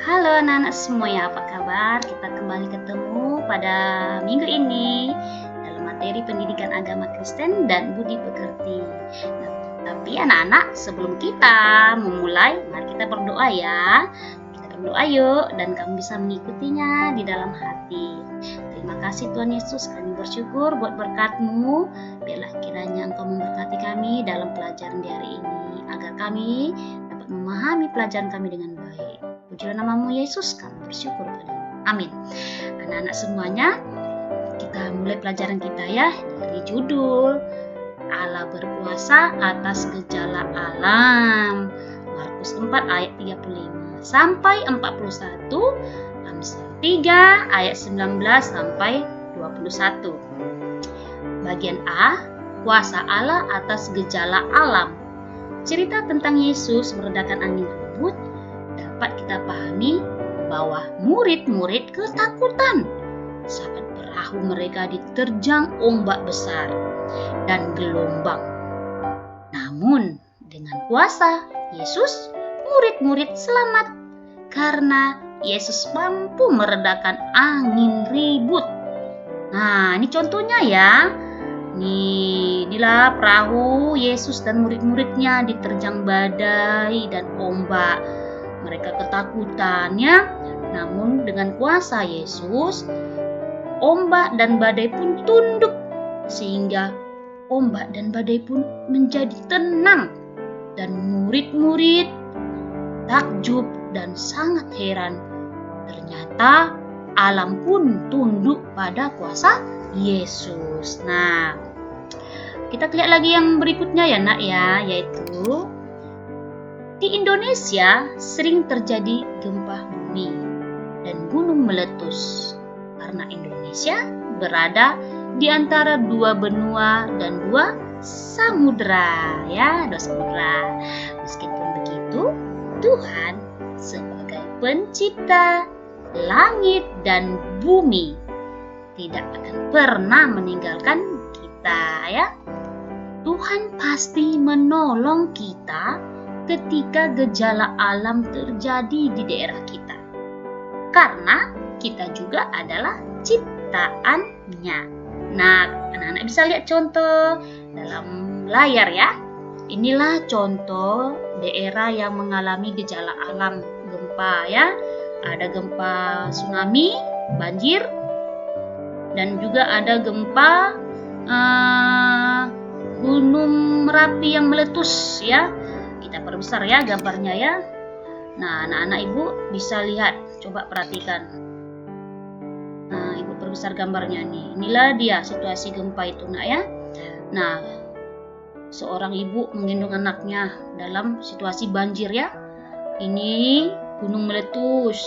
Halo anak-anak semuanya, apa kabar? Kita kembali ketemu pada minggu ini dalam materi pendidikan agama Kristen dan budi pekerti. Nah, tapi anak-anak, sebelum kita memulai, mari kita berdoa ya. Kita berdoa yuk, dan kamu bisa mengikutinya di dalam hati. Terima kasih Tuhan Yesus, kami bersyukur buat berkat-Mu. Biarlah kiranya Engkau memberkati kami dalam pelajaran di hari ini, agar kami dapat memahami pelajaran kami dengan baik. Pujilah namamu Yesus, kami bersyukur padamu. Amin. Anak-anak semuanya, kita mulai pelajaran kita ya dari judul Allah berkuasa atas gejala alam. Markus 4 ayat 35 sampai 41, Amsal 3 ayat 19 sampai 21. Bagian A, kuasa Allah atas gejala alam. Cerita tentang Yesus meredakan angin ribut dapat kita pahami bahwa murid-murid ketakutan saat perahu mereka diterjang ombak besar dan gelombang. Namun dengan kuasa Yesus, murid-murid selamat karena Yesus mampu meredakan angin ribut. Nah, ini contohnya ya. Inilah perahu Yesus dan murid-muridnya diterjang badai dan ombak. Mereka ketakutan ya. Namun dengan kuasa Yesus, ombak dan badai pun tunduk sehingga ombak dan badai pun menjadi tenang. Dan murid-murid takjub dan sangat heran. Ternyata alam pun tunduk pada kuasa Yesus. Nah, kita lihat lagi yang berikutnya ya nak ya, yaitu di Indonesia sering terjadi gempa bumi dan gunung meletus karena Indonesia berada di antara dua benua dan dua samudera ya, dua samudera. Meskipun begitu, Tuhan sebagai pencipta langit dan bumi tidak akan pernah meninggalkan kita ya. Tuhan pasti menolong kita ketika gejala alam terjadi di daerah kita. Karena kita juga adalah ciptaannya. Nah, anak-anak bisa lihat contoh dalam layar ya. Inilah contoh daerah yang mengalami gejala alam gempa ya. Ada gempa tsunami, banjir, dan juga ada gempa gunung Merapi yang meletus ya. Kita perbesar ya gambarnya ya. Nah, anak-anak ibu bisa lihat, coba perhatikan. Nah, ibu perbesar gambarnya nih. Inilah dia situasi gempa itu nak ya. Nah, seorang ibu menggendong anaknya dalam situasi banjir ya. Ini gunung meletus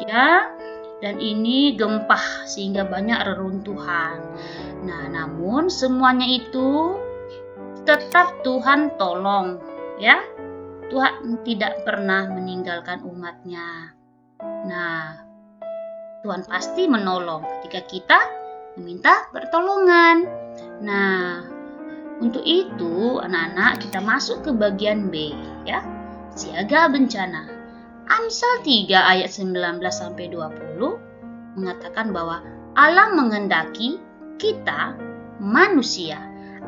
ya. Dan ini gempa sehingga banyak reruntuhan. Nah, namun semuanya itu tetap Tuhan tolong ya. Tuhan tidak pernah meninggalkan umatnya. Nah, Tuhan pasti menolong ketika kita meminta pertolongan. Nah, untuk itu anak-anak kita masuk ke bagian B ya. Siaga bencana. Amsal 3 ayat 19 sampai 20 mengatakan bahwa Allah menghendaki kita manusia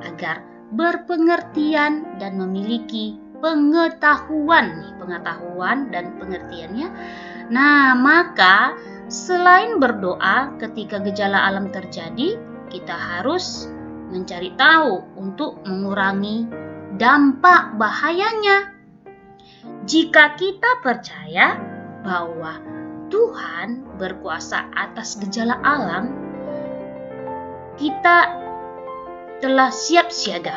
agar berpengertian dan memiliki pengetahuan dan pengertiannya. Nah, maka selain berdoa ketika gejala alam terjadi, kita harus mencari tahu untuk mengurangi dampak bahayanya. Jika kita percaya bahwa Tuhan berkuasa atas gejala alam, kita telah siap siaga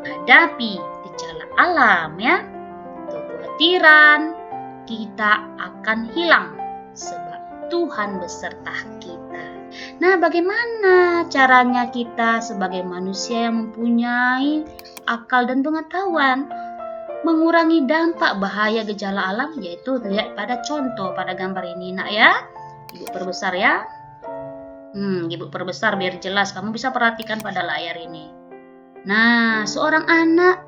hadapi gejala alam ya. Kekhawatiran kita akan hilang sebab Tuhan beserta kita. Nah, bagaimana caranya kita sebagai manusia yang mempunyai akal dan pengetahuan mengurangi dampak bahaya gejala alam? Yaitu lihat pada contoh pada gambar ini nak ya. Ibu perbesar ya. Ibu perbesar biar jelas, kamu bisa perhatikan pada layar ini. Nah, seorang anak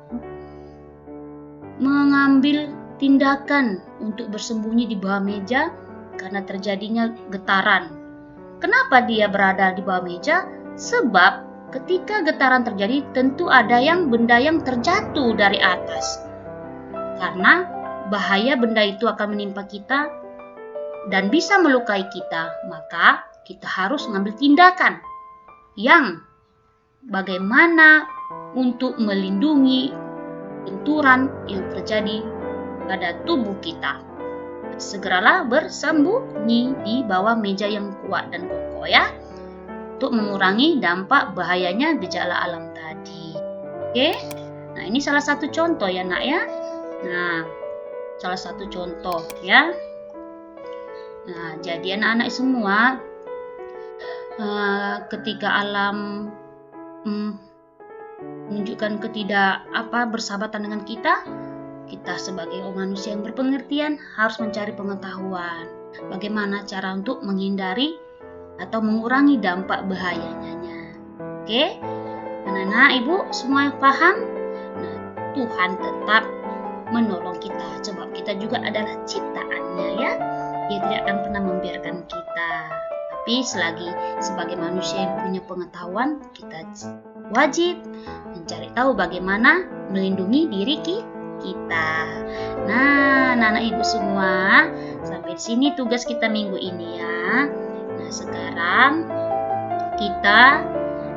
mengambil tindakan untuk bersembunyi di bawah meja karena terjadinya getaran. Kenapa dia berada di bawah meja? Sebab ketika getaran terjadi tentu ada benda yang terjatuh dari atas. Karena bahaya benda itu akan menimpa kita dan bisa melukai kita, maka kita harus mengambil tindakan yang bagaimana untuk melindungi benturan yang terjadi pada tubuh kita. Segeralah bersembunyi di bawah meja yang kuat dan kokoh ya, untuk mengurangi dampak bahayanya gejala alam tadi. Oke, nah ini salah satu contoh ya nak ya. Nah, salah satu contoh ya. Nah, jadi anak-anak semua, ketika alam menunjukkan bersahabatan dengan kita sebagai manusia yang berpengertian harus mencari pengetahuan bagaimana cara untuk menghindari atau mengurangi dampak bahayanya. Oke, anak-anak ibu semua paham? Nah, Tuhan tetap menolong kita sebab kita juga adalah ciptaannya ya. Dia tidak akan pernah membiarkan kita. Tapi selagi sebagai manusia yang punya pengetahuan, kita wajib mencari tahu bagaimana melindungi diri kita. Nah, anak-anak ibu semua, sampai sini tugas kita minggu ini ya. Nah, sekarang kita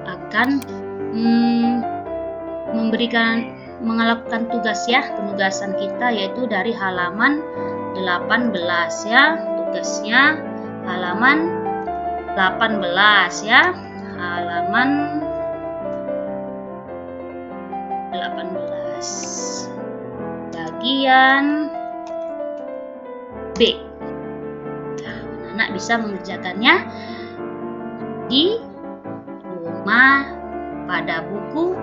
akan melakukan tugas ya, penugasan kita yaitu dari halaman 18 ya. Tugasnya halaman 18 ya. Halaman 18. Bagian B. Nah, anak-anak bisa mengerjakannya di rumah pada buku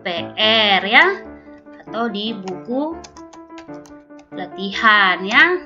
PR ya, atau di buku latihan ya.